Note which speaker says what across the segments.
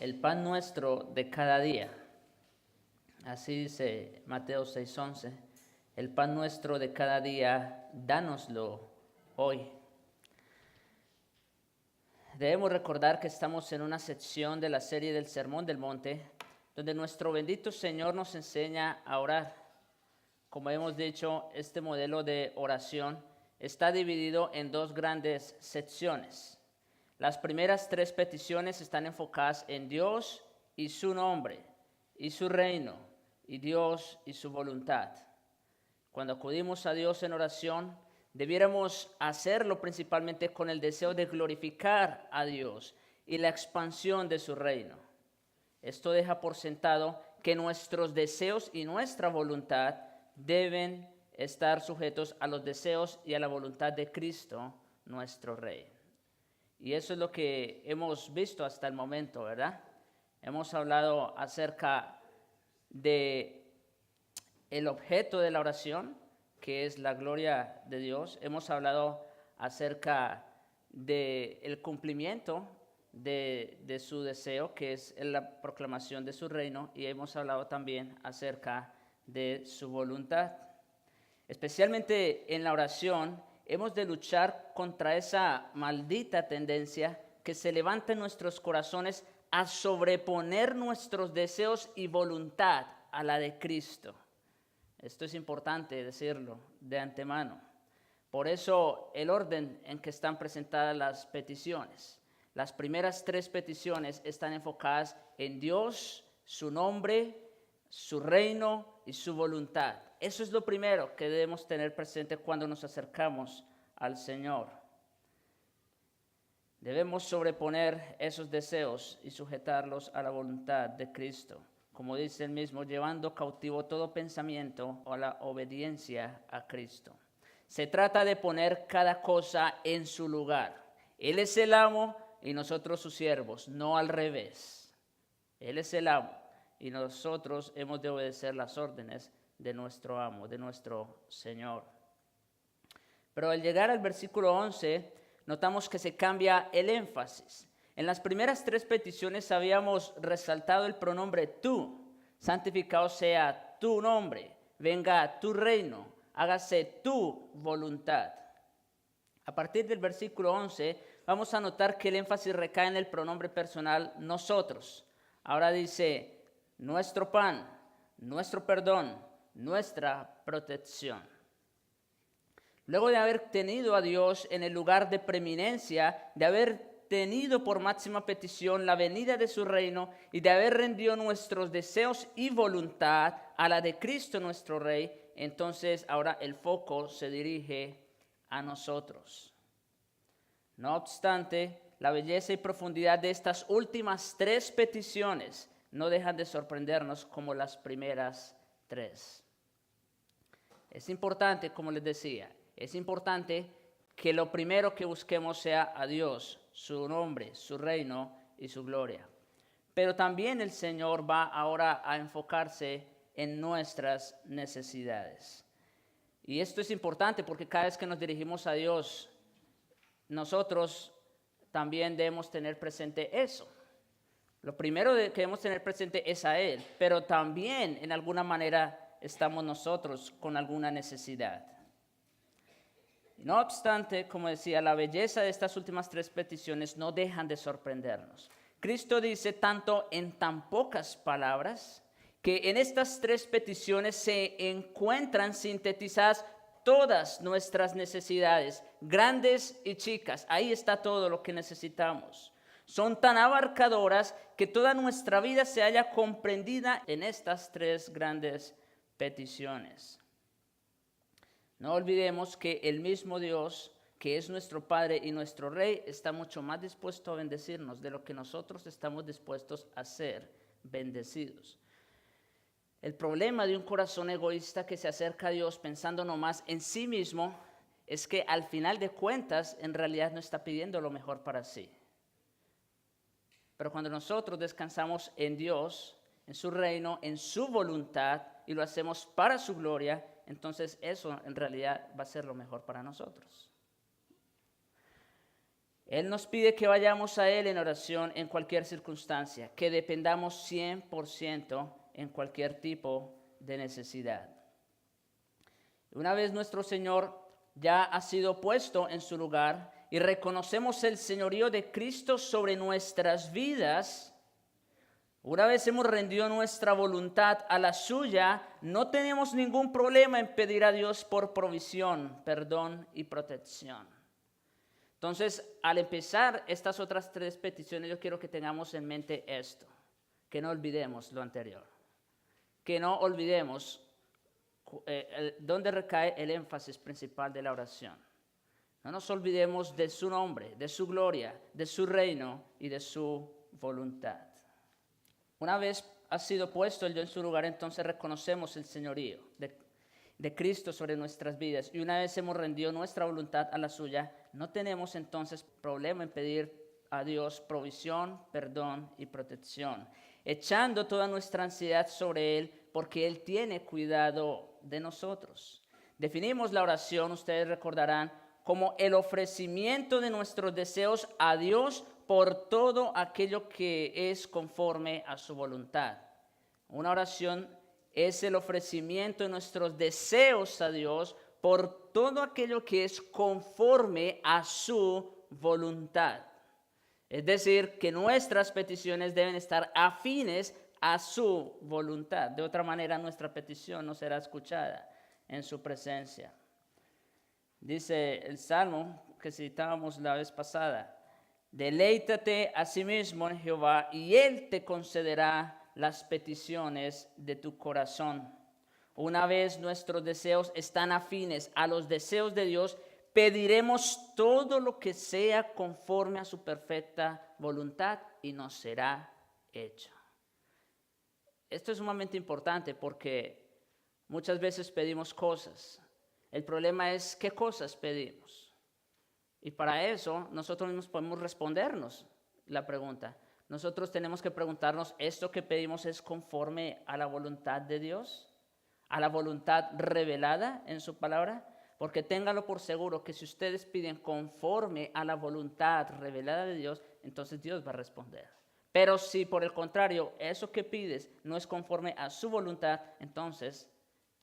Speaker 1: el pan nuestro de cada día. Así dice Mateo 6:11, el pan nuestro de cada día, dánoslo hoy. Debemos recordar que estamos en una sección de la serie del Sermón del Monte, donde nuestro bendito Señor nos enseña a orar. Como hemos dicho, este modelo de oración está dividido en dos grandes secciones. Las primeras tres peticiones están enfocadas en Dios y su nombre, y su reino, y Dios y su voluntad. Cuando acudimos a Dios en oración, debiéramos hacerlo principalmente con el deseo de glorificar a Dios y la expansión de su reino. Esto deja por sentado que nuestros deseos y nuestra voluntad deben estar sujetos a los deseos y a la voluntad de Cristo, nuestro Rey. Y eso es lo que hemos visto hasta el momento, ¿verdad? Hemos hablado acerca de el objeto de la oración, que es la gloria de Dios. Hemos hablado acerca del cumplimiento de su deseo, que es la proclamación de su reino, y hemos hablado también acerca de su voluntad. Especialmente en la oración, hemos de luchar contra esa maldita tendencia que se levanta en nuestros corazones a sobreponer nuestros deseos y voluntad a la de Cristo. Esto es importante decirlo de antemano. Por eso el orden en que están presentadas las peticiones. Las primeras tres peticiones están enfocadas en Dios, su nombre, su reino y su voluntad. Eso es lo primero que debemos tener presente cuando nos acercamos al Señor. Debemos sobreponer esos deseos y sujetarlos a la voluntad de Cristo. Como dice él mismo, llevando cautivo todo pensamiento a la obediencia a Cristo. Se trata de poner cada cosa en su lugar. Él es el amo y nosotros sus siervos, no al revés. Él es el amo y nosotros hemos de obedecer las órdenes de nuestro amo, de nuestro Señor. Pero al llegar al versículo 11, notamos que se cambia el énfasis. En las primeras tres peticiones habíamos resaltado el pronombre tú. Santificado sea tu nombre, venga tu reino, hágase tu voluntad. A partir del versículo 11 vamos a notar que el énfasis recae en el pronombre personal nosotros. Ahora dice nuestro pan, nuestro perdón, nuestra protección. Luego de haber tenido a Dios en el lugar de preeminencia, de haber tenido por máxima petición la venida de su reino y de haber rendido nuestros deseos y voluntad a la de Cristo nuestro Rey, entonces ahora el foco se dirige a nosotros. No obstante, la belleza y profundidad de estas últimas tres peticiones no dejan de sorprendernos como las primeras tres. Es importante, como les decía, es importante que lo primero que busquemos sea a Dios, su nombre, su reino y su gloria. Pero también el Señor va ahora a enfocarse en nuestras necesidades. Y esto es importante porque cada vez que nos dirigimos a Dios, nosotros también debemos tener presente eso. Lo primero que debemos tener presente es a Él, pero también en alguna manera estamos nosotros con alguna necesidad. No obstante, como decía, la belleza de estas últimas tres peticiones no dejan de sorprendernos. Cristo dice tanto en tan pocas palabras que en estas tres peticiones se encuentran sintetizadas todas nuestras necesidades, grandes y chicas. Ahí está todo lo que necesitamos. Son tan abarcadoras que toda nuestra vida se halla comprendida en estas tres grandes peticiones. No olvidemos que el mismo Dios, que es nuestro Padre y nuestro Rey, está mucho más dispuesto a bendecirnos de lo que nosotros estamos dispuestos a ser bendecidos. El problema de un corazón egoísta que se acerca a Dios pensando nomás en sí mismo es que al final de cuentas en realidad no está pidiendo lo mejor para sí. Pero cuando nosotros descansamos en Dios, en su reino, en su voluntad y lo hacemos para su gloria, entonces eso en realidad va a ser lo mejor para nosotros. Él nos pide que vayamos a Él en oración en cualquier circunstancia, que dependamos 100% en cualquier tipo de necesidad. Una vez nuestro Señor ya ha sido puesto en su lugar y reconocemos el señorío de Cristo sobre nuestras vidas, una vez hemos rendido nuestra voluntad a la suya, no tenemos ningún problema en pedir a Dios por provisión, perdón y protección. Entonces, al empezar estas otras 3 peticiones, yo quiero que tengamos en mente esto, que no olvidemos lo anterior, que no olvidemos dónde recae el énfasis principal de la oración. No nos olvidemos de su nombre, de su gloria, de su reino y de su voluntad. Una vez ha sido puesto el yo en su lugar, entonces reconocemos el señorío de Cristo sobre nuestras vidas. Y una vez hemos rendido nuestra voluntad a la suya, no tenemos entonces problema en pedir a Dios provisión, perdón y protección, echando toda nuestra ansiedad sobre Él, porque Él tiene cuidado de nosotros. Definimos la oración, ustedes recordarán, como el ofrecimiento de nuestros deseos a Dios por todo aquello que es conforme a su voluntad. Una oración es el ofrecimiento de nuestros deseos a Dios por todo aquello que es conforme a su voluntad. Es decir, que nuestras peticiones deben estar afines a su voluntad. De otra manera, nuestra petición no será escuchada en su presencia. Dice el Salmo que citábamos la vez pasada: deleítate a sí mismo en Jehová y Él te concederá las peticiones de tu corazón. Una vez nuestros deseos están afines a los deseos de Dios, pediremos todo lo que sea conforme a su perfecta voluntad y nos será hecho. Esto es sumamente importante porque muchas veces pedimos cosas. El problema es qué cosas pedimos. Y para eso nosotros mismos podemos respondernos la pregunta. Nosotros tenemos que preguntarnos, ¿esto que pedimos es conforme a la voluntad de Dios? ¿A la voluntad revelada en su palabra? Porque ténganlo por seguro que si ustedes piden conforme a la voluntad revelada de Dios, entonces Dios va a responder. Pero si por el contrario eso que pides no es conforme a su voluntad, entonces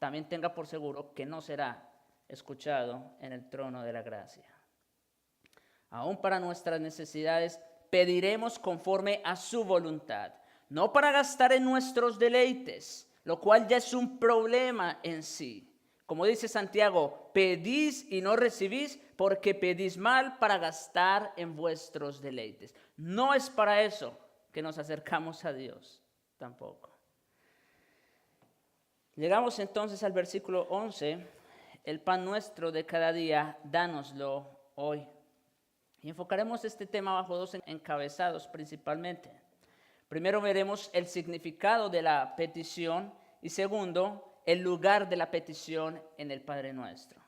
Speaker 1: también tenga por seguro que no será escuchado en el trono de la gracia. Aún para nuestras necesidades pediremos conforme a su voluntad, no para gastar en nuestros deleites, lo cual ya es un problema en sí. Como dice Santiago, pedís y no recibís porque pedís mal para gastar en vuestros deleites. No es para eso que nos acercamos a Dios, tampoco. Llegamos entonces al versículo 11. El pan nuestro de cada día, dánoslo hoy. Y enfocaremos este tema bajo 2 encabezados principalmente. Primero veremos el significado de la petición y segundo, el lugar de la petición en el Padre Nuestro.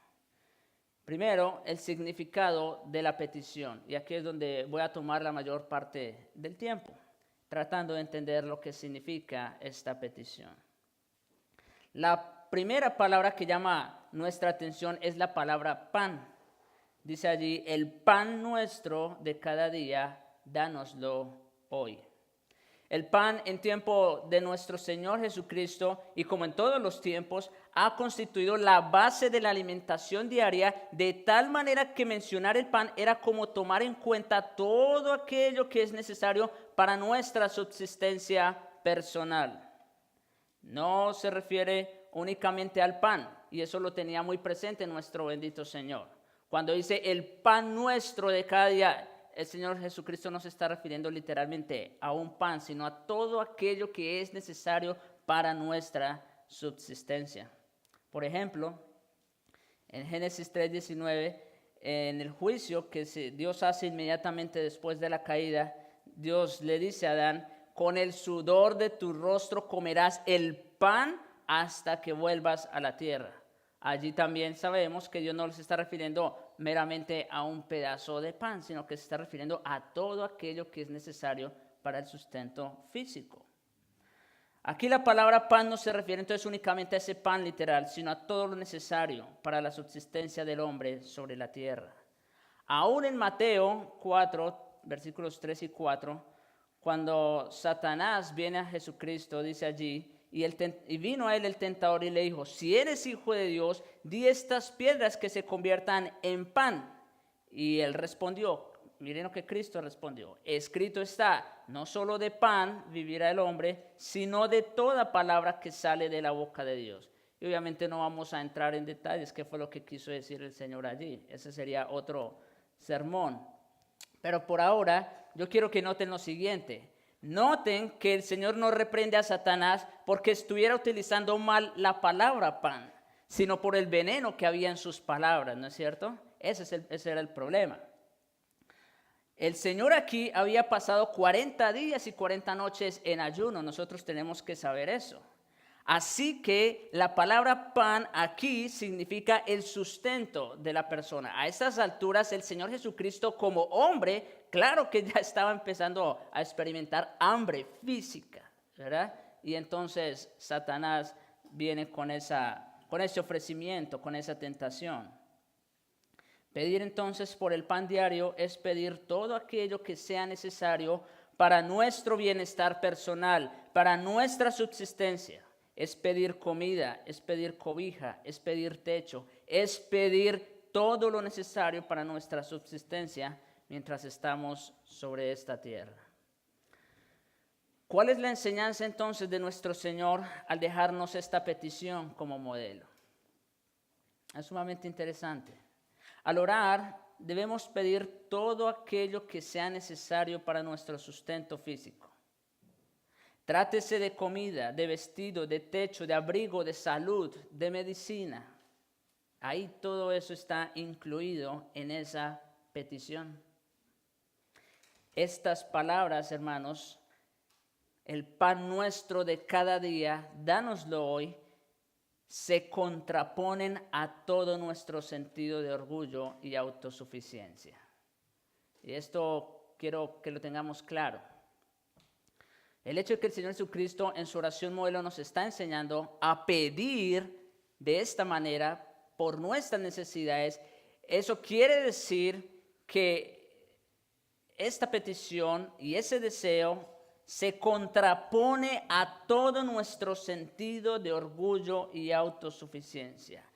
Speaker 1: Primero, el significado de la petición. Y aquí es donde voy a tomar la mayor parte del tiempo, tratando de entender lo que significa esta petición. La primera palabra que llama nuestra atención es la palabra pan. Dice allí, el pan nuestro de cada día, dánoslo hoy. El pan en tiempo de nuestro Señor Jesucristo y como en todos los tiempos ha constituido la base de la alimentación diaria, de tal manera que mencionar el pan era como tomar en cuenta todo aquello que es necesario para nuestra subsistencia personal. No se refiere únicamente al pan, y eso lo tenía muy presente nuestro bendito Señor. Cuando dice el pan nuestro de cada día, el Señor Jesucristo no se está refiriendo literalmente a un pan, sino a todo aquello que es necesario para nuestra subsistencia. Por ejemplo, en Génesis 3:19, en el juicio que Dios hace inmediatamente después de la caída, Dios le dice a Adán, con el sudor de tu rostro comerás el pan hasta que vuelvas a la tierra. Allí también sabemos que Dios no se está refiriendo meramente a un pedazo de pan, sino que se está refiriendo a todo aquello que es necesario para el sustento físico. Aquí la palabra pan no se refiere entonces únicamente a ese pan literal, sino a todo lo necesario para la subsistencia del hombre sobre la tierra. Aún en Mateo 4, versículos 3 y 4, cuando Satanás viene a Jesucristo, dice allí, y vino a él el tentador y le dijo, si eres hijo de Dios, di estas piedras que se conviertan en pan. Y él respondió, miren lo que Cristo respondió, escrito está, no solo de pan vivirá el hombre, sino de toda palabra que sale de la boca de Dios. Y obviamente no vamos a entrar en detalles qué fue lo que quiso decir el Señor allí. Ese sería otro sermón. Pero por ahora yo quiero que noten lo siguiente. Noten que el Señor no reprende a Satanás porque estuviera utilizando mal la palabra pan, sino por el veneno que había en sus palabras, ¿no es cierto? Ese era el problema. El Señor aquí había pasado 40 días y 40 noches en ayuno. Nosotros tenemos que saber eso. Así que la palabra pan aquí significa el sustento de la persona. A estas alturas el Señor Jesucristo como hombre, claro que ya estaba empezando a experimentar hambre física, ¿verdad? Y entonces Satanás viene con ese ofrecimiento, con esa tentación. Pedir entonces por el pan diario es pedir todo aquello que sea necesario para nuestro bienestar personal, para nuestra subsistencia. Es pedir comida, es pedir cobija, es pedir techo, es pedir todo lo necesario para nuestra subsistencia mientras estamos sobre esta tierra. ¿Cuál es la enseñanza entonces de nuestro Señor al dejarnos esta petición como modelo? Es sumamente interesante. Al orar debemos pedir todo aquello que sea necesario para nuestro sustento físico. Trátese de comida, de vestido, de techo, de abrigo, de salud, de medicina. Ahí todo eso está incluido en esa petición. Estas palabras, hermanos, el pan nuestro de cada día, dánoslo hoy, se contraponen a todo nuestro sentido de orgullo y autosuficiencia. Y esto quiero que lo tengamos claro. El hecho de que el Señor Jesucristo en su oración modelo nos está enseñando a pedir de esta manera por nuestras necesidades, eso quiere decir que esta petición y ese deseo se contrapone a todo nuestro sentido de orgullo y autosuficiencia.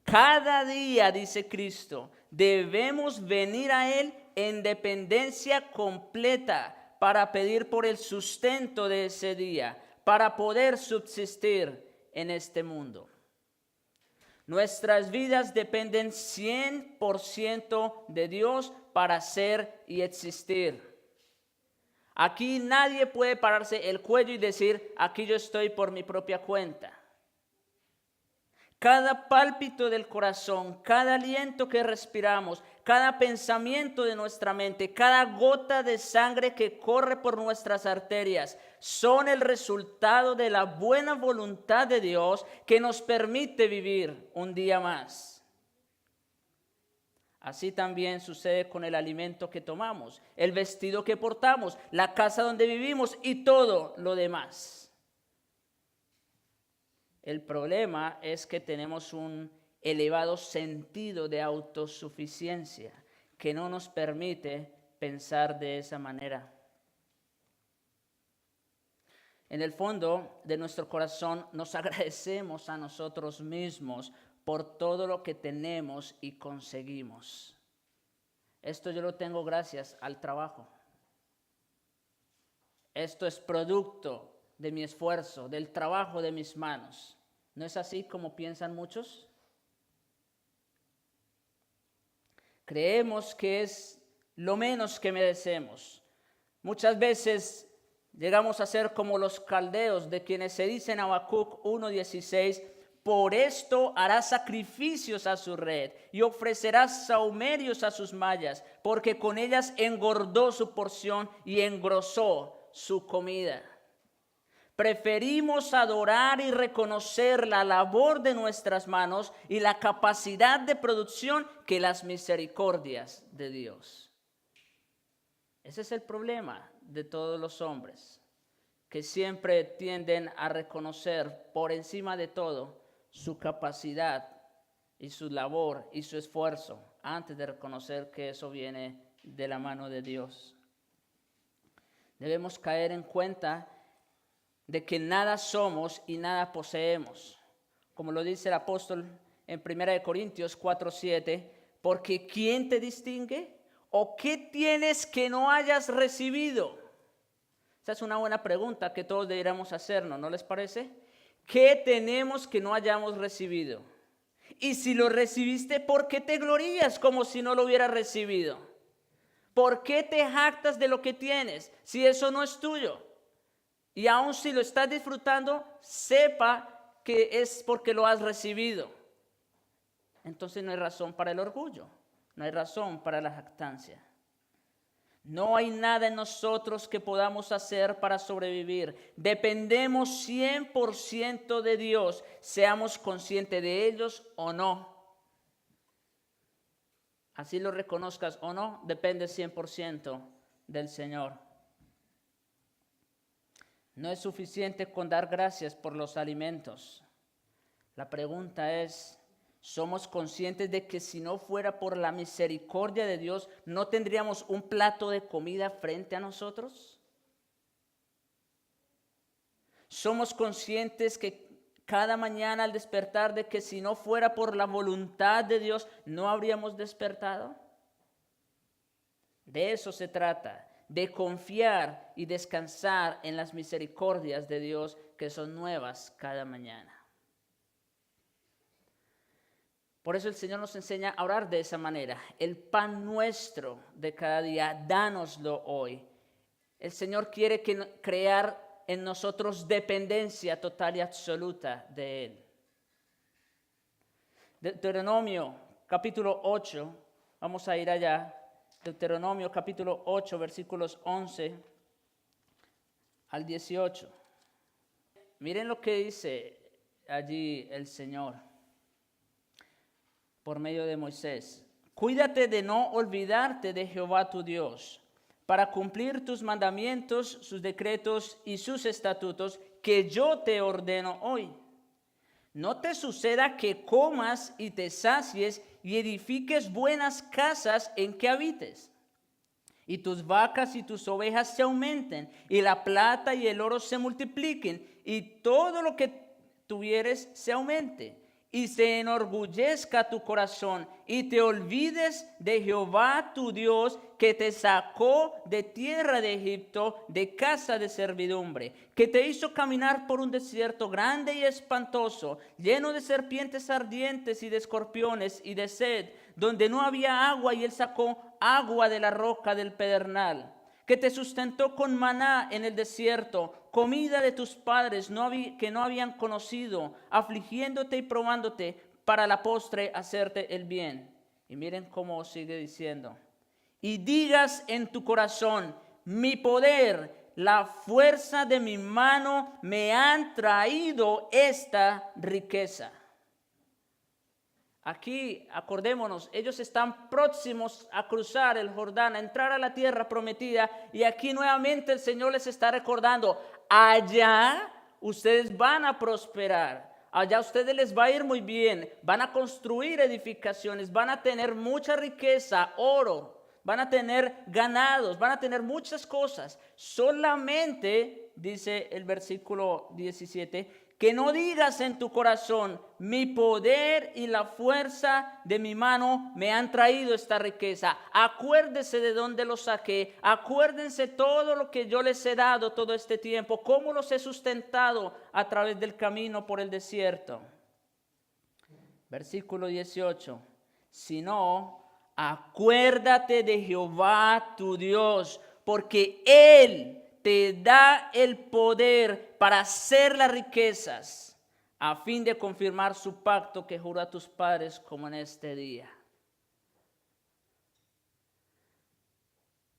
Speaker 1: Cada día, dice Cristo, debemos venir a Él en dependencia completa para pedir por el sustento de ese día, para poder subsistir en este mundo. Nuestras vidas dependen 100% de Dios para ser y existir. Aquí nadie puede pararse el cuello y decir, aquí yo estoy por mi propia cuenta. Cada pálpito del corazón, cada aliento que respiramos, cada pensamiento de nuestra mente, cada gota de sangre que corre por nuestras arterias, son el resultado de la buena voluntad de Dios que nos permite vivir un día más. Así también sucede con el alimento que tomamos, el vestido que portamos, la casa donde vivimos y todo lo demás. El problema es que tenemos un elevado sentido de autosuficiencia que no nos permite pensar de esa manera. En el fondo de nuestro corazón nos agradecemos a nosotros mismos por todo lo que tenemos y conseguimos. Esto yo lo tengo gracias al trabajo. Esto es producto de mi esfuerzo, del trabajo de mis manos. ¿No es así como piensan muchos? Creemos que es lo menos que merecemos. Muchas veces llegamos a ser como los caldeos, de quienes se dice en Habacuc 1:16, por esto hará sacrificios a su red y ofrecerá sahumerios a sus mallas, porque con ellas engordó su porción y engrosó su comida. Preferimos adorar y reconocer la labor de nuestras manos y la capacidad de producción que las misericordias de Dios. Ese es el problema de todos los hombres, que siempre tienden a reconocer por encima de todo su capacidad y su labor y su esfuerzo antes de reconocer que eso viene de la mano de Dios. Debemos caer en cuenta de que nada somos y nada poseemos. Como lo dice el apóstol en 1 Corintios 4:7, porque ¿quién te distingue? ¿O qué tienes que no hayas recibido? Esa es una buena pregunta que todos deberíamos hacernos, ¿no les parece? ¿Qué tenemos que no hayamos recibido? Y si lo recibiste, ¿por qué te glorías como si no lo hubieras recibido? ¿Por qué te jactas de lo que tienes si eso no es tuyo? Y aun si lo estás disfrutando, sepa que es porque lo has recibido. Entonces no hay razón para el orgullo, no hay razón para la jactancia. No hay nada en nosotros que podamos hacer para sobrevivir. Dependemos 100% de Dios, seamos conscientes de ellos o no. Así lo reconozcas o no, depende 100% del Señor. No es suficiente con dar gracias por los alimentos. La pregunta es, ¿somos conscientes de que si no fuera por la misericordia de Dios, no tendríamos un plato de comida frente a nosotros? ¿Somos conscientes que cada mañana al despertar de que si no fuera por la voluntad de Dios, no habríamos despertado? De eso se trata, de confiar y descansar en las misericordias de Dios que son nuevas cada mañana. Por eso el Señor nos enseña a orar de esa manera. El pan nuestro de cada día, dánoslo hoy. El Señor quiere crear en nosotros dependencia total y absoluta de Él. Deuteronomio capítulo 8, vamos a ir allá. Deuteronomio capítulo 8, versículos 11 al 18. Miren lo que dice allí el Señor por medio de Moisés. Cuídate de no olvidarte de Jehová tu Dios, para cumplir tus mandamientos, sus decretos y sus estatutos que yo te ordeno hoy. No te suceda que comas y te sacies y edifiques buenas casas en que habites, y tus vacas y tus ovejas se aumenten, y la plata y el oro se multipliquen, y todo lo que tuvieres se aumente, y se enorgullezca tu corazón, y te olvides de Jehová tu Dios, que te sacó de tierra de Egipto, de casa de servidumbre, que te hizo caminar por un desierto grande y espantoso, lleno de serpientes ardientes y de escorpiones y de sed, donde no había agua, y él sacó agua de la roca del pedernal, que te sustentó con maná en el desierto, comida de tus padres que no habían conocido, afligiéndote y probándote para la postre hacerte el bien. Y miren cómo sigue diciendo. Y digas en tu corazón, mi poder, la fuerza de mi mano me han traído esta riqueza. Aquí, acordémonos, ellos están próximos a cruzar el Jordán, a entrar a la tierra prometida, y aquí nuevamente el Señor les está recordando, allá ustedes van a prosperar, allá a ustedes les va a ir muy bien, van a construir edificaciones, van a tener mucha riqueza, oro, van a tener ganados, van a tener muchas cosas. Solamente, dice el versículo 17, que no digas en tu corazón, mi poder y la fuerza de mi mano me han traído esta riqueza. Acuérdese de dónde lo saqué, acuérdense todo lo que yo les he dado todo este tiempo, cómo los he sustentado a través del camino por el desierto. Versículo 18, sino acuérdate de Jehová tu Dios, porque Él te da el poder para hacer las riquezas, a fin de confirmar su pacto que juró a tus padres como en este día.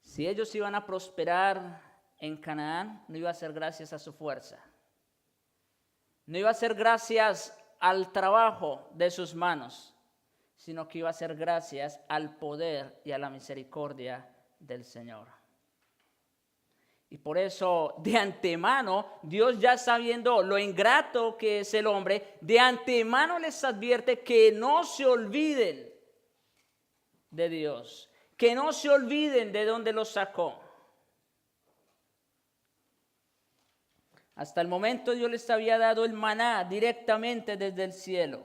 Speaker 1: Si ellos iban a prosperar en Canaán, no iba a ser gracias a su fuerza, no iba a ser gracias al trabajo de sus manos, sino que iba a ser gracias al poder y a la misericordia del Señor. Y por eso, de antemano, Dios, ya sabiendo lo ingrato que es el hombre, de antemano les advierte que no se olviden de Dios, que no se olviden de dónde los sacó. Hasta el momento Dios les había dado el maná directamente desde el cielo.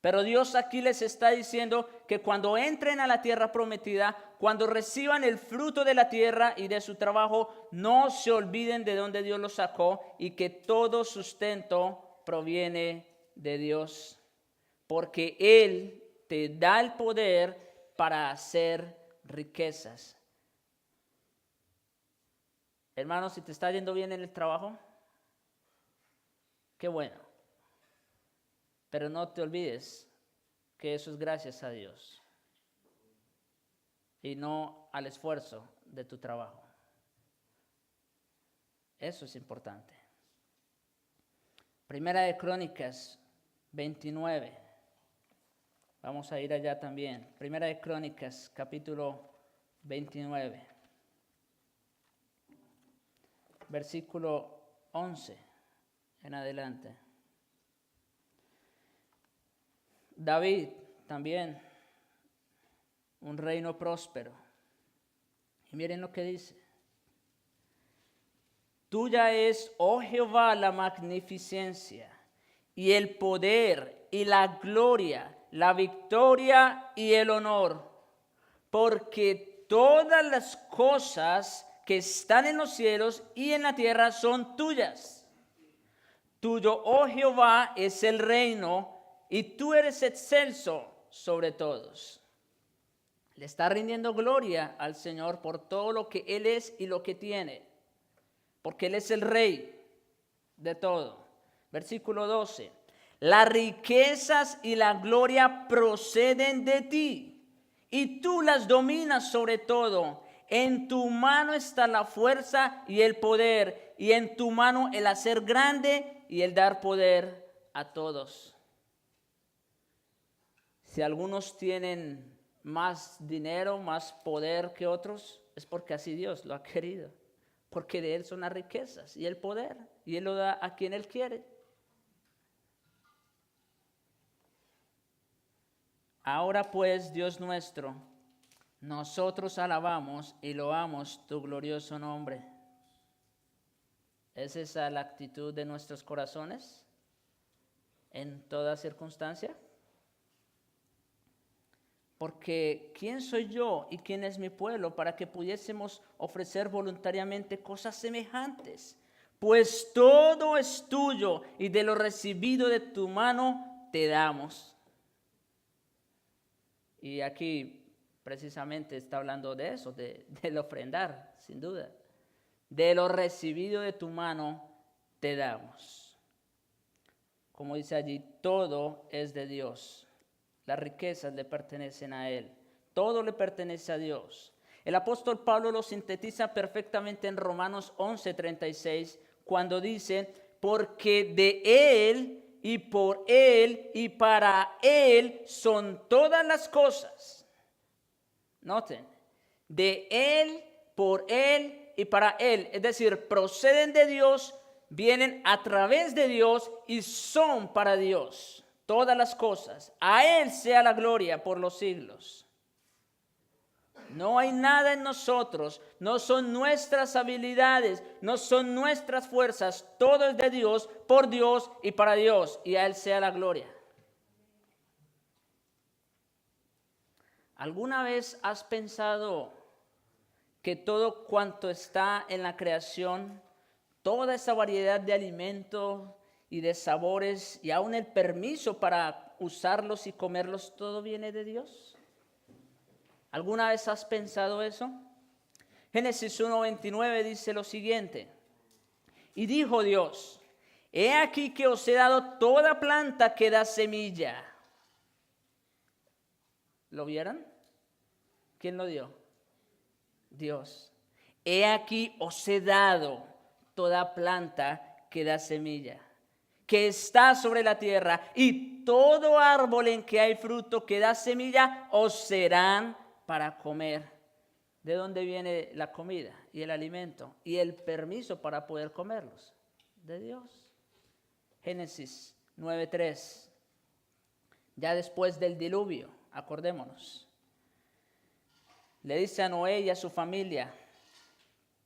Speaker 1: Pero Dios aquí les está diciendo que cuando entren a la tierra prometida, cuando reciban el fruto de la tierra y de su trabajo, no se olviden de dónde Dios los sacó y que todo sustento proviene de Dios. Porque Él te da el poder para hacer riquezas. Hermano, si te está yendo bien en el trabajo, qué bueno. Pero no te olvides que eso es gracias a Dios y no al esfuerzo de tu trabajo. Eso es importante. Primera de Crónicas 29. Vamos a ir allá también. Primera de Crónicas, capítulo 29. Versículo 11 en adelante. David también, un reino próspero. Y miren lo que dice. Tuya es, oh Jehová, la magnificencia y el poder y la gloria, la victoria y el honor, porque todas las cosas que están en los cielos y en la tierra son tuyas. Tuyo, oh Jehová, es el reino, y tú eres excelso sobre todos. Le está rindiendo gloria al Señor por todo lo que Él es y lo que tiene, porque Él es el Rey de todo. Versículo 12. Las riquezas y la gloria proceden de ti, y tú las dominas sobre todo. En tu mano está la fuerza y el poder, y en tu mano el hacer grande y el dar poder a todos. Si algunos tienen más dinero, más poder que otros, es porque así Dios lo ha querido. Porque de Él son las riquezas y el poder, y Él lo da a quien Él quiere. Ahora pues, Dios nuestro, nosotros alabamos y loamos tu glorioso nombre. ¿Es esa la actitud de nuestros corazones en toda circunstancia? Porque ¿quién soy yo y quién es mi pueblo para que pudiésemos ofrecer voluntariamente cosas semejantes? Pues todo es tuyo y de lo recibido de tu mano te damos. Y aquí precisamente está hablando de eso, del ofrendar, sin duda. De lo recibido de tu mano te damos. Como dice allí, todo es de Dios. Las riquezas le pertenecen a Él. Todo le pertenece a Dios. El apóstol Pablo lo sintetiza perfectamente en Romanos 11:36, cuando dice, porque de Él y por Él y para Él son todas las cosas. Noten, de Él, por Él y para Él. Es decir, proceden de Dios, vienen a través de Dios y son para Dios. Todas las cosas, a Él sea la gloria por los siglos. No hay nada en nosotros, no son nuestras habilidades, no son nuestras fuerzas, todo es de Dios, por Dios y para Dios, y a Él sea la gloria. ¿Alguna vez has pensado que todo cuanto está en la creación, toda esa variedad de alimentos y de sabores y aún el permiso para usarlos y comerlos, todo viene de Dios? ¿Alguna vez has pensado eso? Génesis 1:29 dice lo siguiente: y dijo Dios, he aquí que os he dado toda planta que da semilla. ¿Lo vieron? ¿Quién lo dio? Dios. He aquí os he dado toda planta que da semilla, que está sobre la tierra, y todo árbol en que hay fruto que da semilla os serán para comer. ¿De dónde viene la comida y el alimento y el permiso para poder comerlos? De Dios. Génesis 9:3. Ya después del diluvio, acordémonos. Le dice a Noé y a su familia: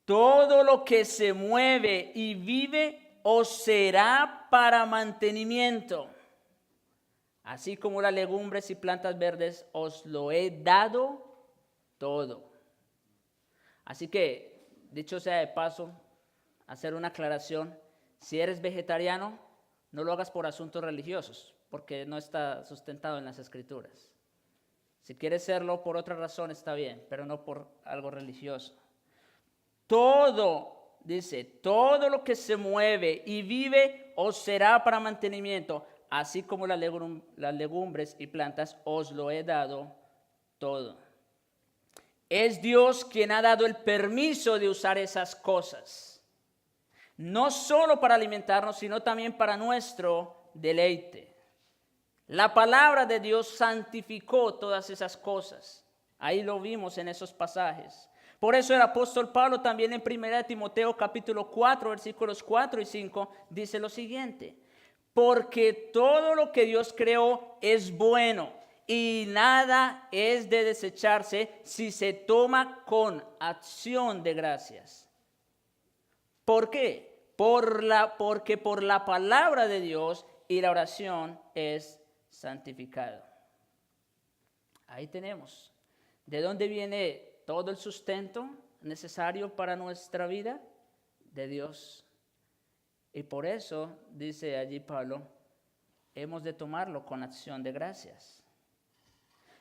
Speaker 1: todo lo que se mueve y vive os será para mantenimiento. Así como las legumbres y plantas verdes, os lo he dado todo. Así que, dicho sea de paso, hacer una aclaración: si eres vegetariano, no lo hagas por asuntos religiosos, porque no está sustentado en las Escrituras. Si quieres serlo por otra razón está bien, pero no por algo religioso. Todo, dice, todo lo que se mueve y vive os será para mantenimiento, así como las legumbres y plantas os lo he dado todo. Es Dios quien ha dado el permiso de usar esas cosas, no solo para alimentarnos, sino también para nuestro deleite. La palabra de Dios santificó todas esas cosas. Ahí lo vimos en esos pasajes. Por eso el apóstol Pablo también en 1 Timoteo capítulo 4, versículos 4 y 5, dice lo siguiente: porque todo lo que Dios creó es bueno y nada es de desecharse si se toma con acción de gracias. ¿Por qué? Porque por la palabra de Dios y la oración es santificado. Ahí tenemos. ¿De dónde viene todo el sustento necesario para nuestra vida? De Dios. Y por eso, dice allí Pablo, hemos de tomarlo con acción de gracias.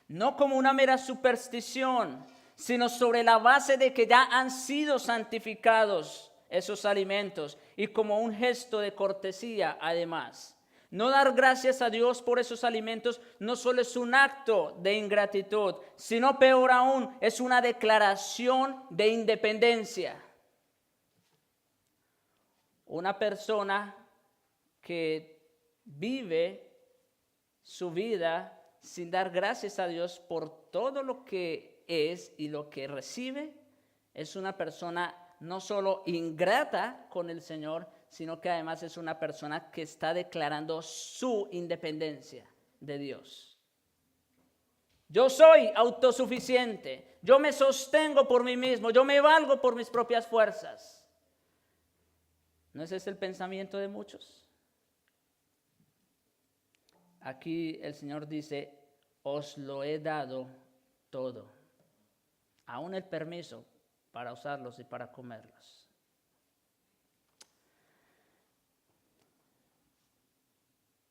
Speaker 1: No como una mera superstición, sino sobre la base de que ya han sido santificados esos alimentos y como un gesto de cortesía además. No dar gracias a Dios por esos alimentos no solo es un acto de ingratitud, sino peor aún, es una declaración de independencia. Una persona que vive su vida sin dar gracias a Dios por todo lo que es y lo que recibe, es una persona no solo ingrata con el Señor, sino que además es una persona que está declarando su independencia de Dios. Yo soy autosuficiente, yo me sostengo por mí mismo, yo me valgo por mis propias fuerzas. ¿No es ese el pensamiento de muchos? Aquí el Señor dice: os lo he dado todo, aún el permiso para usarlos y para comerlos.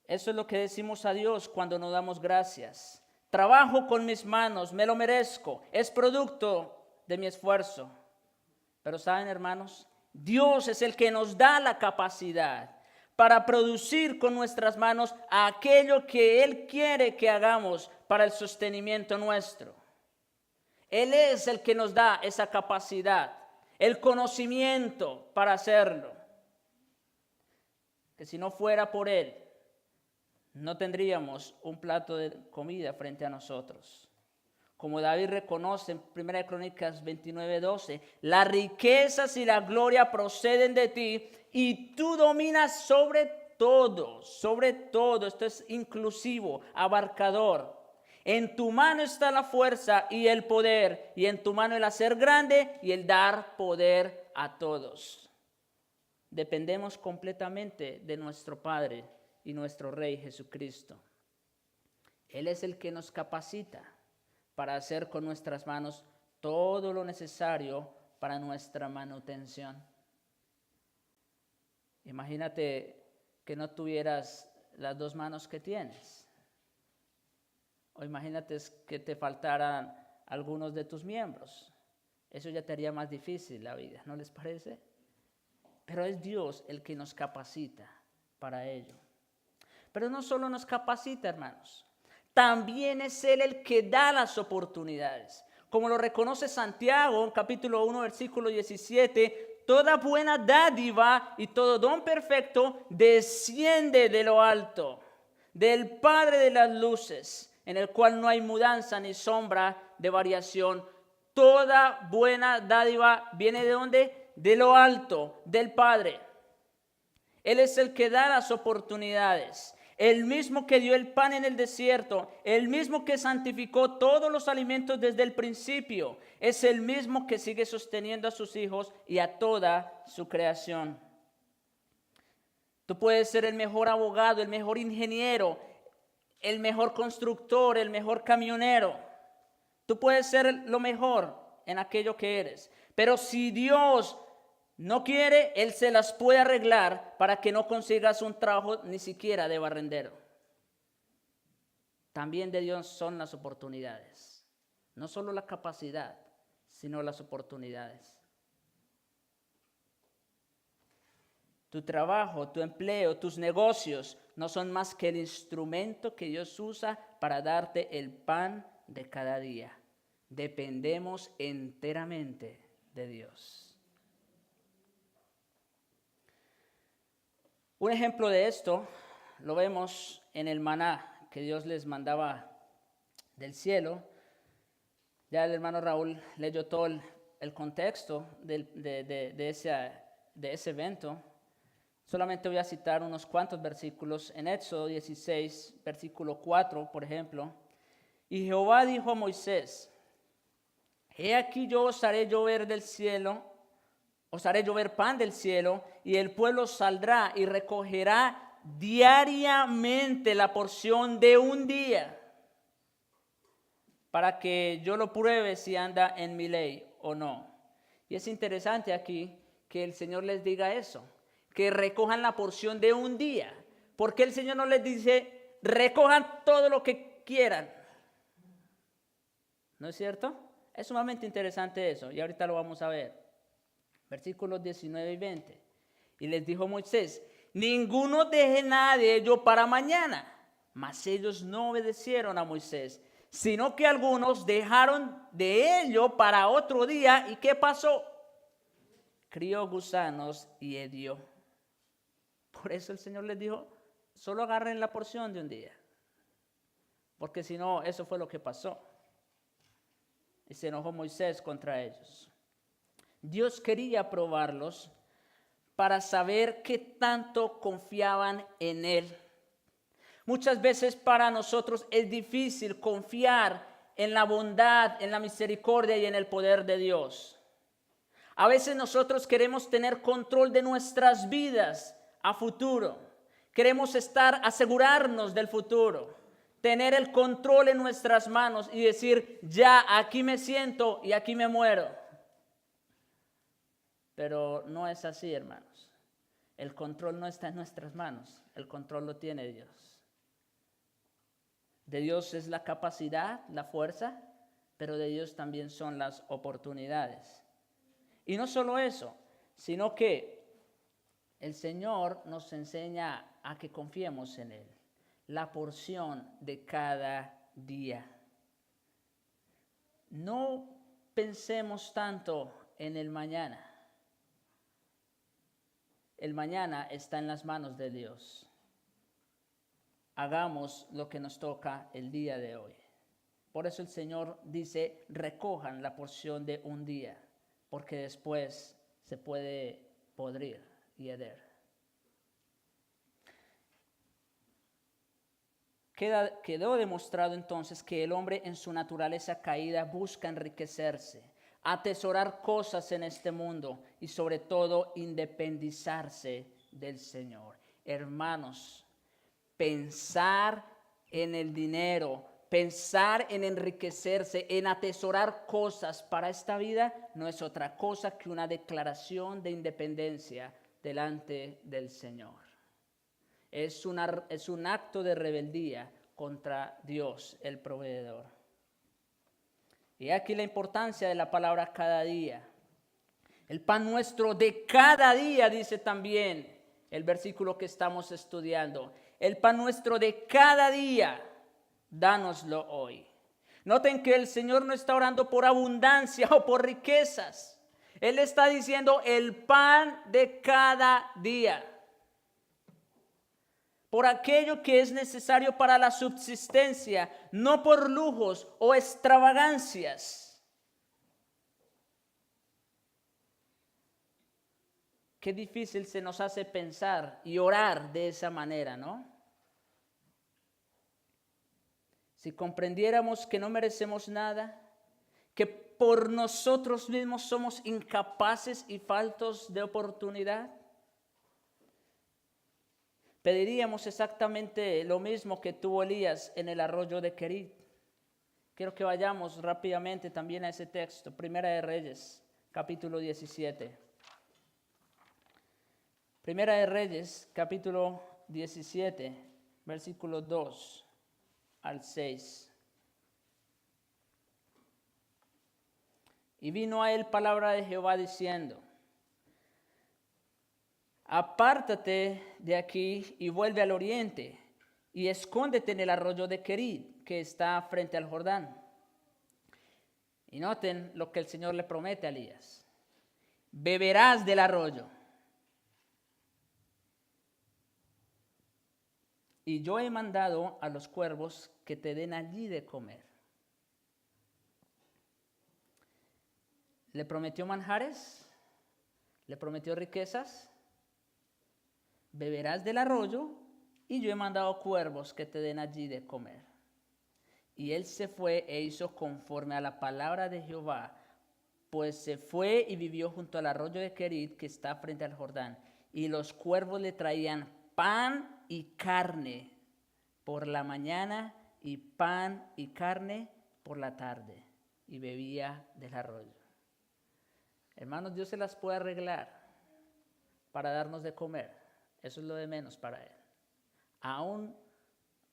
Speaker 1: Eso es lo que decimos a Dios cuando nos damos gracias. Trabajo con mis manos, me lo merezco, es producto de mi esfuerzo. Pero ¿saben, hermanos? Dios es el que nos da la capacidad para producir con nuestras manos aquello que Él quiere que hagamos para el sostenimiento nuestro. Él es el que nos da esa capacidad, el conocimiento para hacerlo. Que si no fuera por Él, no tendríamos un plato de comida frente a nosotros. Como David reconoce en 1 Crónicas 29:12, las riquezas y la gloria proceden de ti y tú dominas sobre todo, esto es inclusivo, abarcador. En tu mano está la fuerza y el poder, y en tu mano el hacer grande y el dar poder a todos. Dependemos completamente de nuestro Padre y nuestro Rey Jesucristo. Él es el que nos capacita para hacer con nuestras manos todo lo necesario para nuestra manutención. Imagínate que no tuvieras las dos manos que tienes. O imagínate que te faltaran algunos de tus miembros. Eso ya te haría más difícil la vida, ¿no les parece? Pero es Dios el que nos capacita para ello. Pero no solo nos capacita, hermanos. También es Él el que da las oportunidades. Como lo reconoce Santiago en capítulo 1, versículo 17, toda buena dádiva y todo don perfecto desciende de lo alto, del Padre de las luces, en el cual no hay mudanza ni sombra de variación. Toda buena dádiva viene ¿de dónde? De lo alto, del Padre. Él es el que da las oportunidades. El mismo que dio el pan en el desierto, el mismo que santificó todos los alimentos desde el principio, es el mismo que sigue sosteniendo a sus hijos y a toda su creación. Tú puedes ser el mejor abogado, el mejor ingeniero, el mejor constructor, el mejor camionero. Tú puedes ser lo mejor en aquello que eres. Pero si Dios no quiere, Él se las puede arreglar para que no consigas un trabajo ni siquiera de barrendero. También de Dios son las oportunidades. No solo la capacidad, sino las oportunidades. Tu trabajo, tu empleo, tus negocios no son más que el instrumento que Dios usa para darte el pan de cada día. Dependemos enteramente de Dios. Un ejemplo de esto lo vemos en el maná que Dios les mandaba del cielo. Ya el hermano Raúl leyó todo el contexto de ese evento. Solamente voy a citar unos cuantos versículos. En Éxodo 16, versículo 4, por ejemplo. Y Jehová dijo a Moisés: He aquí yo os haré llover del cielo, os haré llover pan del cielo, y el pueblo saldrá y recogerá diariamente la porción de un día, para que yo lo pruebe si anda en mi ley o no. Y es interesante aquí que el Señor les diga eso, que recojan la porción de un día. Porque el Señor no les dice, recojan todo lo que quieran. ¿No es cierto? Es sumamente interesante eso, y ahorita lo vamos a ver. Versículos 19 y 20. Y les dijo Moisés: ninguno deje nada de ello para mañana. Mas ellos no obedecieron a Moisés, sino que algunos dejaron de ello para otro día. ¿Y qué pasó? Crió gusanos y hedió. Por eso el Señor les dijo, solo agarren la porción de un día. Porque si no, eso fue lo que pasó. Y se enojó Moisés contra ellos. Dios quería probarlos para saber qué tanto confiaban en Él. Muchas veces para nosotros es difícil confiar en la bondad, en la misericordia y en el poder de Dios. A veces nosotros queremos tener control de nuestras vidas a futuro. Queremos asegurarnos del futuro, tener el control en nuestras manos y decir, ya aquí me siento y aquí me muero. Pero no es así, hermanos. El control no está en nuestras manos, el control lo tiene Dios. De Dios es la capacidad, la fuerza, pero de Dios también son las oportunidades. Y no solo eso, sino que el Señor nos enseña a que confiemos en Él, la porción de cada día. No pensemos tanto en el mañana. El mañana está en las manos de Dios. Hagamos lo que nos toca el día de hoy. Por eso el Señor dice, recojan la porción de un día, porque después se puede podrir y heder. Quedó demostrado entonces que el hombre en su naturaleza caída busca enriquecerse, atesorar cosas en este mundo y sobre todo independizarse del Señor. Hermanos, pensar en el dinero, pensar en enriquecerse, en atesorar cosas para esta vida no es otra cosa que una declaración de independencia delante del Señor. Es un acto de rebeldía contra Dios, el proveedor. Y aquí la importancia de la palabra cada día. El pan nuestro de cada día, dice también el versículo que estamos estudiando. El pan nuestro de cada día, dánoslo hoy. Noten que el Señor no está orando por abundancia o por riquezas. Él está diciendo el pan de cada día. Por aquello que es necesario para la subsistencia, no por lujos o extravagancias. Qué difícil se nos hace pensar y orar de esa manera, ¿no? Si comprendiéramos que no merecemos nada, que por nosotros mismos somos incapaces y faltos de oportunidad, pediríamos exactamente lo mismo que tuvo Elías en el arroyo de Querit. Quiero que vayamos rápidamente también a ese texto, Primera de Reyes, capítulo 17. Primera de Reyes, capítulo 17, versículos 2 al 6. Y vino a él palabra de Jehová diciendo: apártate de aquí y vuelve al oriente, y escóndete en el arroyo de Querit, que está frente al Jordán. Y noten lo que el Señor le promete a Elías: beberás del arroyo, y yo he mandado a los cuervos que te den allí de comer. ¿Le prometió manjares? ¿Le prometió riquezas? Beberás del arroyo, y yo he mandado cuervos que te den allí de comer. Y él se fue e hizo conforme a la palabra de Jehová, pues se fue y vivió junto al arroyo de Querit, que está frente al Jordán. Y los cuervos le traían pan y carne por la mañana, y pan y carne por la tarde, y bebía del arroyo. Hermanos, Dios se las puede arreglar para darnos de comer. Eso es lo de menos para Él. Aún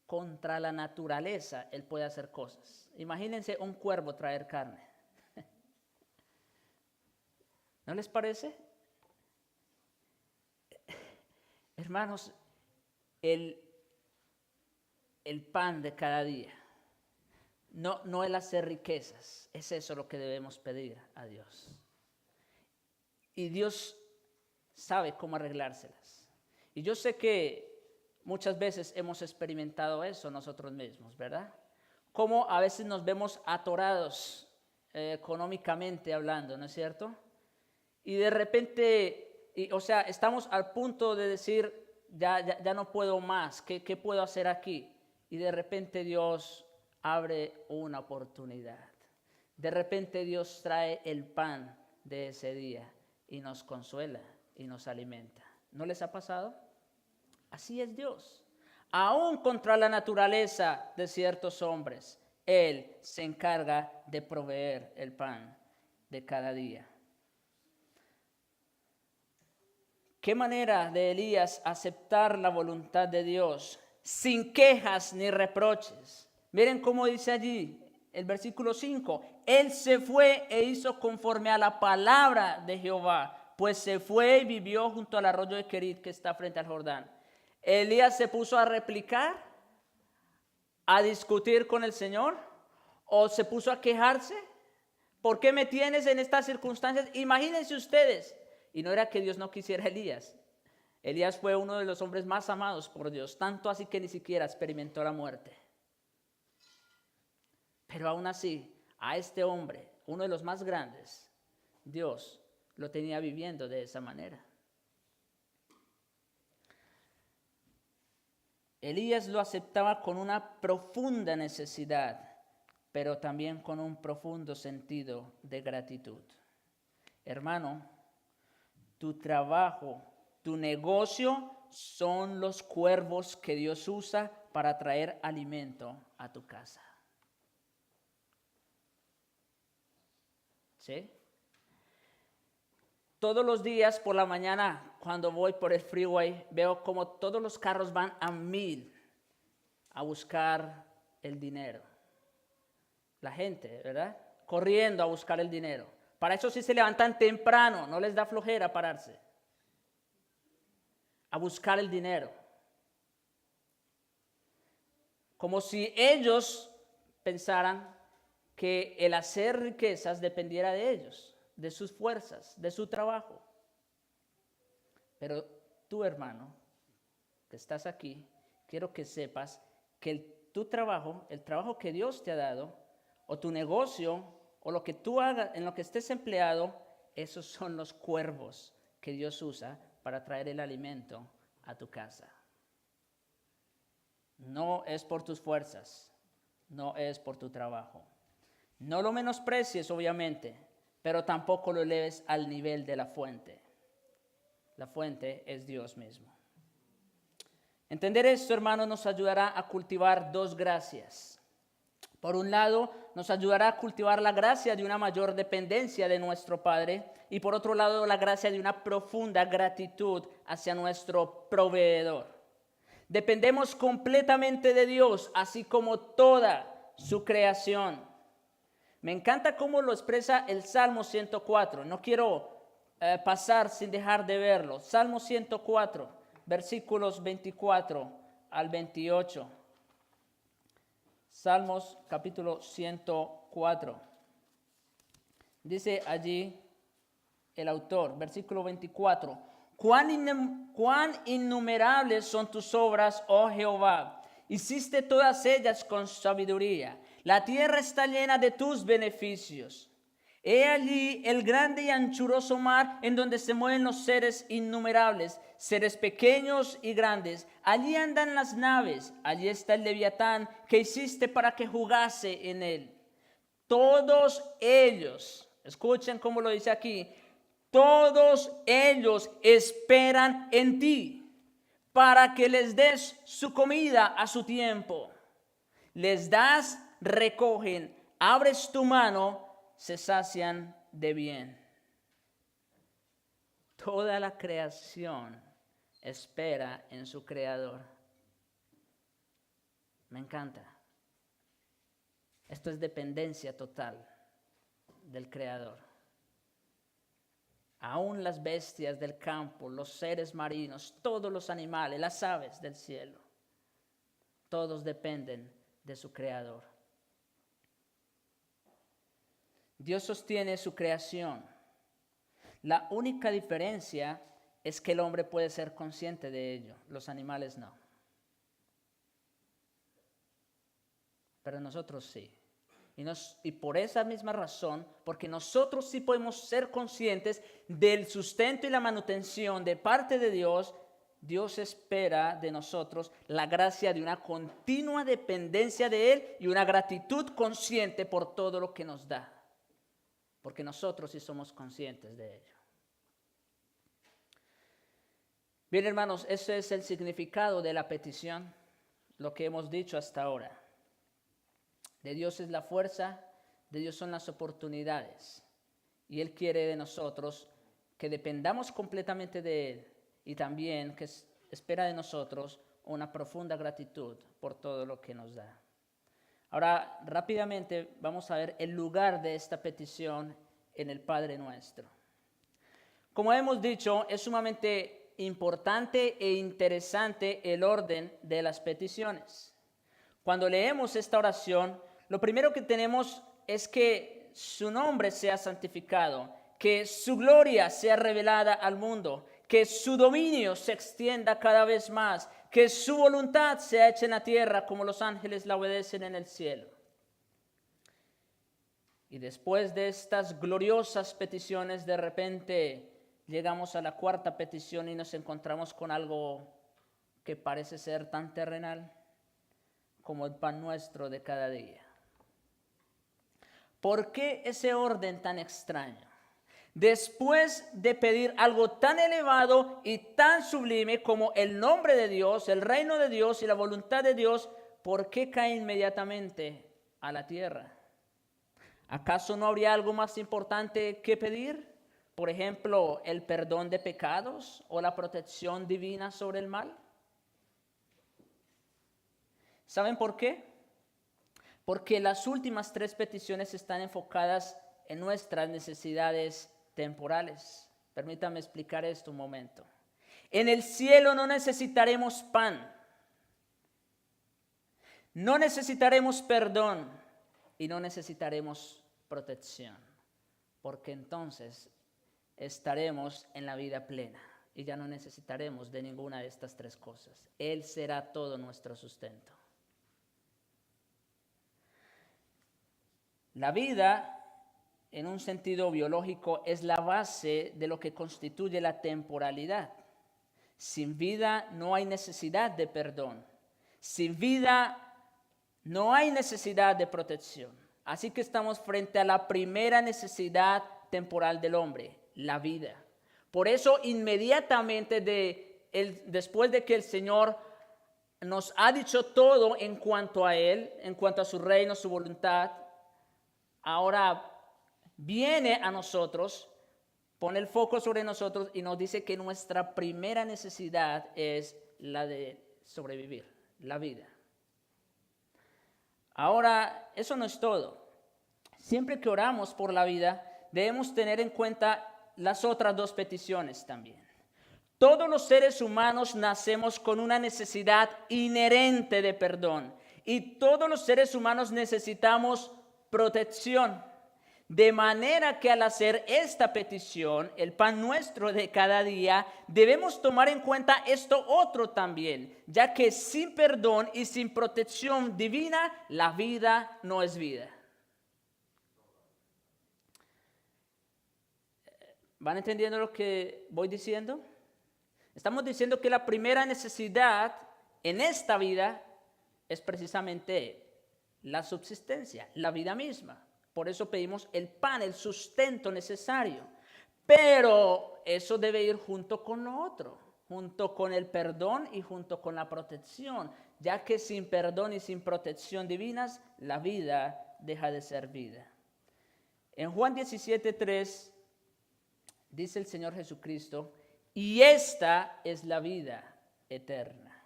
Speaker 1: contra la naturaleza Él puede hacer cosas. Imagínense un cuervo traer carne. ¿No les parece? Hermanos, el pan de cada día no el hacer riquezas. Es eso lo que debemos pedir a Dios. Y Dios sabe cómo arreglárselas. Y yo sé que muchas veces hemos experimentado eso nosotros mismos, ¿verdad? Cómo a veces nos vemos atorados económicamente hablando, ¿no es cierto? Y de repente, estamos al punto de decir, ya no puedo más, ¿qué puedo hacer aquí? Y de repente Dios abre una oportunidad. De repente Dios trae el pan de ese día y nos consuela y nos alimenta. ¿No les ha pasado? Así es Dios. Aún contra la naturaleza de ciertos hombres, Él se encarga de proveer el pan de cada día. ¿Qué manera de Elías aceptar la voluntad de Dios sin quejas ni reproches? Miren cómo dice allí el versículo 5. Él se fue e hizo conforme a la palabra de Jehová, pues se fue y vivió junto al arroyo de Querit, que está frente al Jordán. Elías se puso a replicar, a discutir con el Señor, o se puso a quejarse. ¿Por qué me tienes en estas circunstancias? Imagínense ustedes. Y no era que Dios no quisiera a Elías. Elías fue uno de los hombres más amados por Dios, tanto así que ni siquiera experimentó la muerte. Pero aún así, a este hombre, uno de los más grandes, Dios lo tenía viviendo de esa manera. Elías lo aceptaba con una profunda necesidad, pero también con un profundo sentido de gratitud. Hermano, tu trabajo, tu negocio son los cuervos que Dios usa para traer alimento a tu casa. ¿Sí? Todos los días por la mañana, cuando voy por el freeway, veo como todos los carros van a 1000 a buscar el dinero. La gente, ¿verdad? Corriendo a buscar el dinero. Para eso sí se levantan temprano, no les da flojera pararse. A buscar el dinero. Como si ellos pensaran que el hacer riquezas dependiera de ellos, de sus fuerzas, de su trabajo. Pero tú, hermano, que estás aquí, quiero que sepas que tu trabajo, el trabajo que Dios te ha dado, o tu negocio, o lo que tú hagas, en lo que estés empleado, esos son los cuervos que Dios usa para traer el alimento a tu casa. No es por tus fuerzas, no es por tu trabajo. No lo menosprecies, obviamente, pero tampoco lo eleves al nivel de la fuente. La fuente es Dios mismo. Entender esto, hermanos, nos ayudará a cultivar dos gracias. Por un lado, nos ayudará a cultivar la gracia de una mayor dependencia de nuestro Padre y por otro lado, la gracia de una profunda gratitud hacia nuestro proveedor. Dependemos completamente de Dios, así como toda su creación. Me encanta cómo lo expresa el Salmo 104. No quiero pasar sin dejar de verlo. Salmo 104, versículos 24 al 28. Salmos capítulo 104. Dice allí el autor, versículo 24. Cuán innumerables son tus obras, oh Jehová. Hiciste todas ellas con sabiduría. La tierra está llena de tus beneficios. He allí el grande y anchuroso mar en donde se mueven los seres innumerables, seres pequeños y grandes. Allí andan las naves, allí está el leviatán que hiciste para que jugase en él. Todos ellos, escuchen cómo lo dice aquí, todos ellos esperan en ti para que les des su comida a su tiempo. Les das, recogen, abres tu mano, se sacian de bien. Toda la creación espera en su Creador. Me encanta. Esto es dependencia total del Creador. Aún las bestias del campo, los seres marinos, todos los animales, las aves del cielo, todos dependen de su Creador. Dios sostiene su creación. La única diferencia es que el hombre puede ser consciente de ello, los animales no. Pero nosotros sí. Y por esa misma razón, porque nosotros sí podemos ser conscientes del sustento y la manutención de parte de Dios, Dios espera de nosotros la gracia de una continua dependencia de Él y una gratitud consciente por todo lo que nos da. Porque nosotros sí somos conscientes de ello. Bien, hermanos, ese es el significado de la petición, lo que hemos dicho hasta ahora. De Dios es la fuerza, de Dios son las oportunidades. Y Él quiere de nosotros que dependamos completamente de Él y también que espera de nosotros una profunda gratitud por todo lo que nos da. Ahora, rápidamente vamos a ver el lugar de esta petición en el Padre Nuestro. Como hemos dicho, es sumamente importante e interesante el orden de las peticiones. Cuando leemos esta oración, lo primero que tenemos es que su nombre sea santificado, que su gloria sea revelada al mundo, que su dominio se extienda cada vez más, que su voluntad sea hecha en la tierra como los ángeles la obedecen en el cielo. Y después de estas gloriosas peticiones, de repente llegamos a la cuarta petición y nos encontramos con algo que parece ser tan terrenal como el pan nuestro de cada día. ¿Por qué ese orden tan extraño? Después de pedir algo tan elevado y tan sublime como el nombre de Dios, el reino de Dios y la voluntad de Dios, ¿por qué cae inmediatamente a la tierra? ¿Acaso no habría algo más importante que pedir? Por ejemplo, el perdón de pecados o la protección divina sobre el mal. ¿Saben por qué? Porque las últimas tres peticiones están enfocadas en nuestras necesidades temporales. Permítame explicar esto un momento. En el cielo no necesitaremos pan, no necesitaremos perdón y no necesitaremos protección, porque entonces estaremos en la vida plena y ya no necesitaremos de ninguna de estas tres cosas. Él será todo nuestro sustento. La vida en un sentido biológico, es la base de lo que constituye la temporalidad. Sin vida no hay necesidad de perdón. Sin vida no hay necesidad de protección. Así que estamos frente a la primera necesidad temporal del hombre, la vida. Por eso inmediatamente después de que el Señor nos ha dicho todo en cuanto a Él, en cuanto a su reino, su voluntad, ahora viene a nosotros, pone el foco sobre nosotros y nos dice que nuestra primera necesidad es la de sobrevivir, la vida. Ahora, eso no es todo. Siempre que oramos por la vida, debemos tener en cuenta las otras dos peticiones también. Todos los seres humanos nacemos con una necesidad inherente de perdón y todos los seres humanos necesitamos protección. De manera que al hacer esta petición, el pan nuestro de cada día, debemos tomar en cuenta esto otro también, ya que sin perdón y sin protección divina, la vida no es vida. ¿Van entendiendo lo que voy diciendo? Estamos diciendo que la primera necesidad en esta vida es precisamente la subsistencia, la vida misma. Por eso pedimos el pan, el sustento necesario. Pero eso debe ir junto con lo otro, junto con el perdón y junto con la protección, ya que sin perdón y sin protección divinas, la vida deja de ser vida. En Juan 17:3 dice el Señor Jesucristo, y esta es la vida eterna,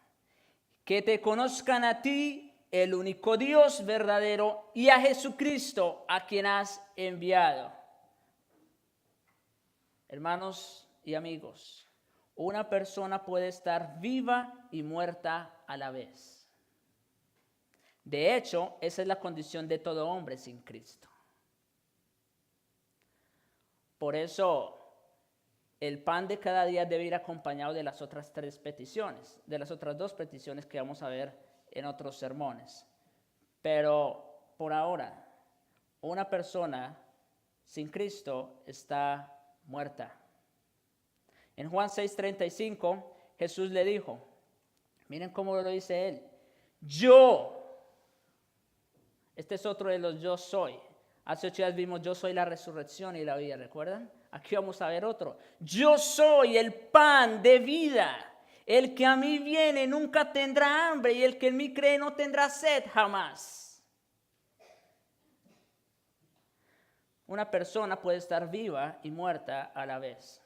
Speaker 1: que te conozcan a ti, el único Dios verdadero, y a Jesucristo, a quien has enviado. Hermanos y amigos, una persona puede estar viva y muerta a la vez. De hecho, esa es la condición de todo hombre sin Cristo. Por eso, el pan de cada día debe ir acompañado de las otras tres peticiones, de las otras dos peticiones que vamos a ver en otros sermones. Pero por ahora, una persona sin Cristo está muerta. En Juan 6:35, Jesús le dijo, miren cómo lo dice él, yo, este es otro de los yo soy. Hace 8 días vimos yo soy la resurrección y la vida, ¿recuerdan? Aquí vamos a ver otro. Yo soy el pan de vida. El que a mí viene nunca tendrá hambre y el que en mí cree no tendrá sed jamás. Una persona puede estar viva y muerta a la vez.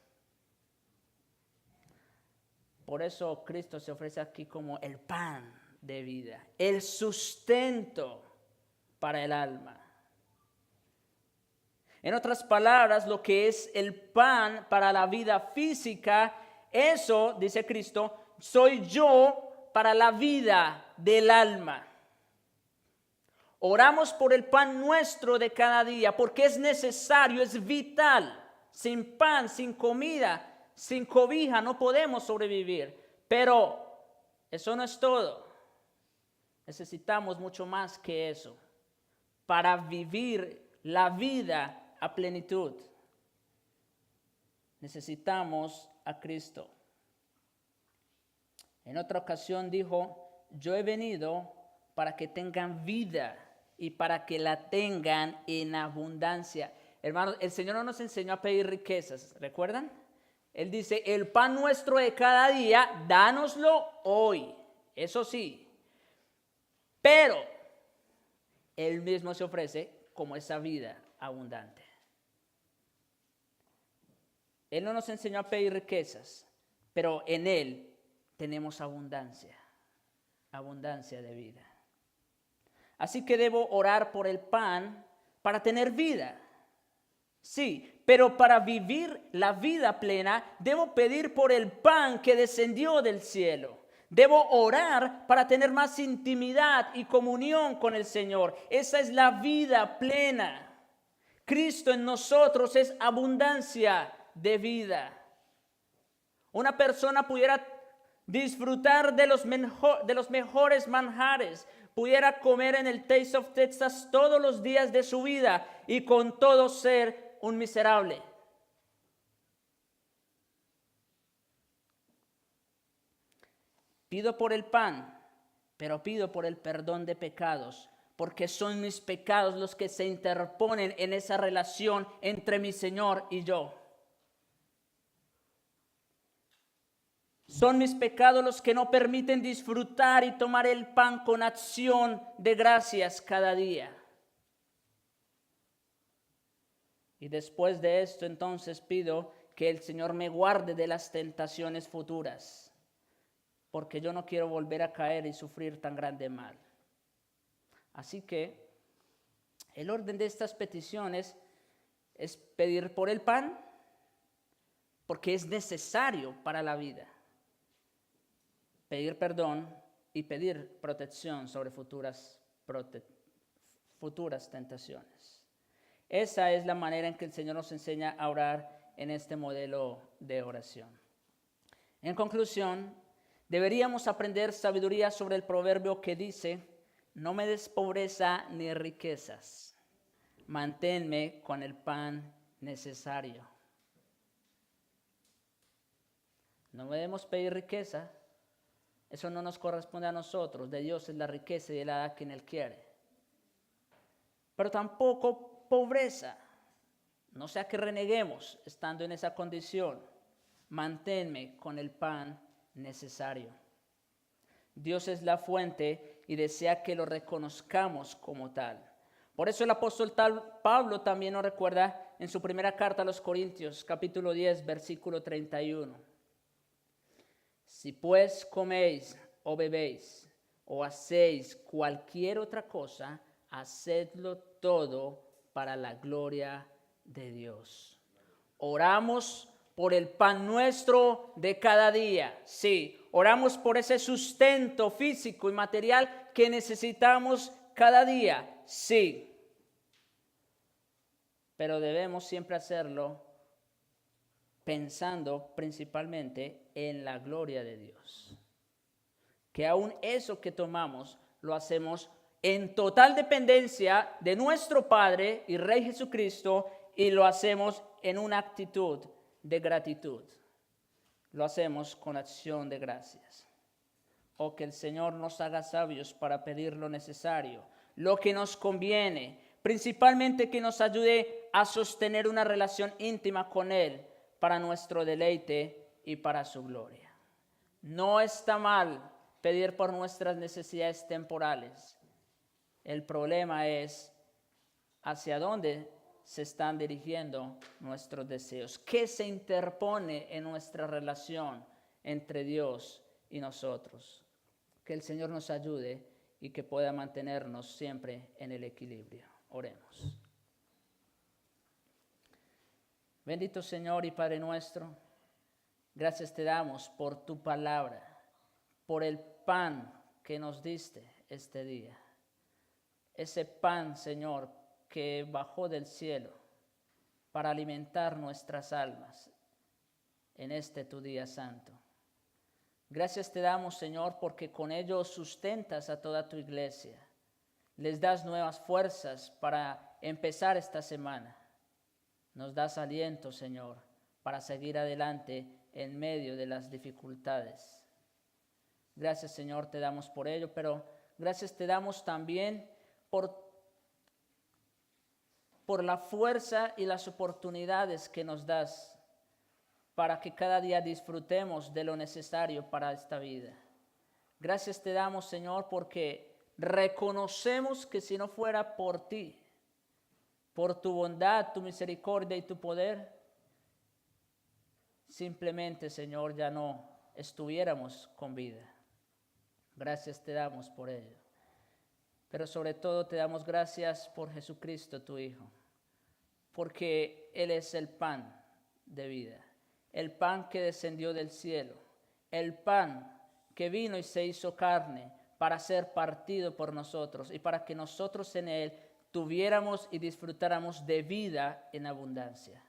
Speaker 1: Por eso Cristo se ofrece aquí como el pan de vida, el sustento para el alma. En otras palabras, lo que es el pan para la vida física, eso, dice Cristo, soy yo para la vida del alma. Oramos por el pan nuestro de cada día porque es necesario, es vital. Sin pan, sin comida, sin cobija no podemos sobrevivir. Pero eso no es todo. Necesitamos mucho más que eso para vivir la vida a plenitud. Necesitamos a Cristo. En otra ocasión dijo, yo he venido para que tengan vida y para que la tengan en abundancia. Hermanos, el Señor no nos enseñó a pedir riquezas, ¿recuerdan? Él dice, el pan nuestro de cada día, dánoslo hoy. Eso sí, pero Él mismo se ofrece como esa vida abundante. Él no nos enseñó a pedir riquezas, pero en Él tenemos abundancia, abundancia de vida. Así que debo orar por el pan para tener vida. Sí, pero para vivir la vida plena, debo pedir por el pan que descendió del cielo. Debo orar para tener más intimidad y comunión con el Señor. Esa es la vida plena. Cristo en nosotros es abundancia de vida. Una persona pudiera disfrutar de los mejores manjares, pudiera comer en el Taste of Texas todos los días de su vida y con todo ser un miserable. Pido por el pan, pero pido por el perdón de pecados, porque son mis pecados los que se interponen en esa relación entre mi Señor y yo. Son mis pecados los que no permiten disfrutar y tomar el pan con acción de gracias cada día. Y después de esto, entonces pido que el Señor me guarde de las tentaciones futuras, porque yo no quiero volver a caer y sufrir tan grande mal. Así que el orden de estas peticiones es pedir por el pan, porque es necesario para la vida. Pedir perdón y pedir protección sobre futuras tentaciones. Esa es la manera en que el Señor nos enseña a orar en este modelo de oración. En conclusión, deberíamos aprender sabiduría sobre el proverbio que dice: no me des pobreza ni riquezas, manténme con el pan necesario. No debemos pedir riqueza. Eso no nos corresponde a nosotros. De Dios es la riqueza y Él la da a quien Él quiere. Pero tampoco pobreza. No sea que reneguemos estando en esa condición. Manténme con el pan necesario. Dios es la fuente y desea que lo reconozcamos como tal. Por eso el apóstol Pablo también nos recuerda en su primera carta a los Corintios, capítulo 10, versículo 31. Si pues coméis o bebéis o hacéis cualquier otra cosa, hacedlo todo para la gloria de Dios. Oramos por el pan nuestro de cada día. Sí, oramos por ese sustento físico y material que necesitamos cada día. Sí, pero debemos siempre hacerlo pensando principalmente en la gloria de Dios. Que aún eso que tomamos lo hacemos en total dependencia de nuestro Padre y Rey Jesucristo, y lo hacemos en una actitud de gratitud. Lo hacemos con acción de gracias. Oh, que el Señor nos haga sabios para pedir lo necesario, lo que nos conviene, principalmente que nos ayude a sostener una relación íntima con Él, para nuestro deleite y para su gloria. No está mal pedir por nuestras necesidades temporales. El problema es hacia dónde se están dirigiendo nuestros deseos. ¿Qué se interpone en nuestra relación entre Dios y nosotros? Que el Señor nos ayude y que pueda mantenernos siempre en el equilibrio. Oremos. Bendito Señor y Padre nuestro, gracias te damos por tu palabra, por el pan que nos diste este día. Ese pan, Señor, que bajó del cielo para alimentar nuestras almas en este tu día santo. Gracias te damos, Señor, porque con ello sustentas a toda tu iglesia. Les das nuevas fuerzas para empezar esta semana. Nos das aliento, Señor, para seguir adelante en medio de las dificultades. Gracias, Señor, te damos por ello, pero gracias te damos también por la fuerza y las oportunidades que nos das para que cada día disfrutemos de lo necesario para esta vida. Gracias te damos, Señor, porque reconocemos que si no fuera por ti, por tu bondad, tu misericordia y tu poder, simplemente, Señor, ya no estuviéramos con vida. Gracias te damos por ello. Pero sobre todo te damos gracias por Jesucristo, tu Hijo, porque Él es el pan de vida, el pan que descendió del cielo, el pan que vino y se hizo carne para ser partido por nosotros y para que nosotros en Él tuviéramos y disfrutáramos de vida en abundancia.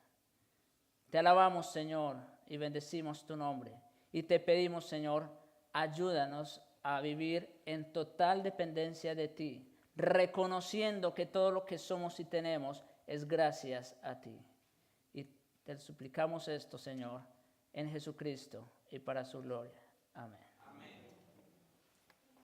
Speaker 1: Te alabamos, Señor, y bendecimos tu nombre. Y te pedimos, Señor, ayúdanos a vivir en total dependencia de ti, reconociendo que todo lo que somos y tenemos es gracias a ti. Y te suplicamos esto, Señor, en Jesucristo y para su gloria. Amén.